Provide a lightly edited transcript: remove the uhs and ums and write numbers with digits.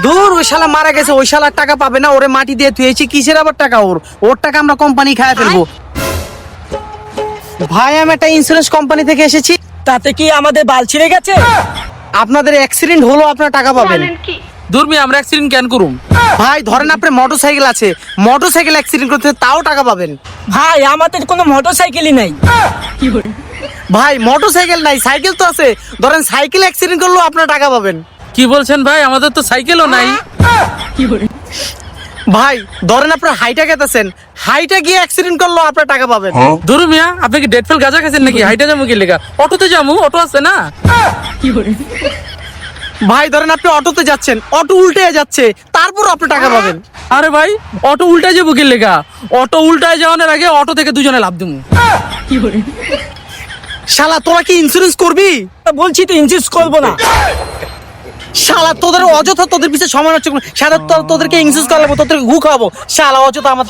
দূর ওই শালা মারা গেছে, ওই শালার টাকা পাবে না, ওরে মাটি দিয়ে তুই কিসের আবার টাকা, ওর টাকা আমরা কোম্পানি খায় ফেলবো। ভাই আমি একটা ইন্স্যুরেন্স কোম্পানি থেকে এসেছি। তাতে কি আমাদের বাল ছিঁড়ে গেছে? আপনাদের অ্যাক্সিডেন্ট হলো, আপনার টাকা পাবেন। দূর মিয়া, আমরা অ্যাক্সিডেন্ট কেন করুম? ভাই ধরেন আপনার মোটরসাইকেল আছে, মোটরসাইকেল অ্যাক্সিডেন্ট করতে তাও টাকা পাবেন। ভাই আমাদের কোনো মোটরসাইকেলই নাই। ভাই মোটরসাইকেল নাই, সাইকেল তো আছে, ধরেন সাইকেল অ্যাক্সিডেন্ট করলেও আপনার টাকা পাবেন। কি বলছেন ভাই? আমাদের তো সাইকেলও নাই। ভাই ধরেন আপনার হাইটা গেতেছেন, হাইটা গিয়ে অ্যাক্সিডেন্ট করলেও আপনার টাকা পাবেন। দূর মিয়া, আপনি কি ডেট ফেল গাঁজা খাচ্ছেন নাকি? হাইটা যাবো কি লেগা? অটোতে যাবো, অটো আছে না? ভাই ধরেন আপনি অটোতে যাচ্ছেন, অটো উল্টে যাচ্ছে, তারপর আপনি টাকা পাবেন। আরে ভাই, অটো উল্টায় যাবো কি লেগা? অটো উল্টায় যাওয়ার আগে অটো থেকে দুজনে লাভ দেবো। শালা তোরা কি ইন্স্যুরেন্স করবি? বলছি তো ইনসিস্ট করবো না। শালা তোদের অযথা তোদের পিছে সময় হচ্ছে, শালা তোদেরকে ইন্স্যুরেন্স করাবো, তোদেরকে ঘু খাওয়াবো, শালা অযথা আমার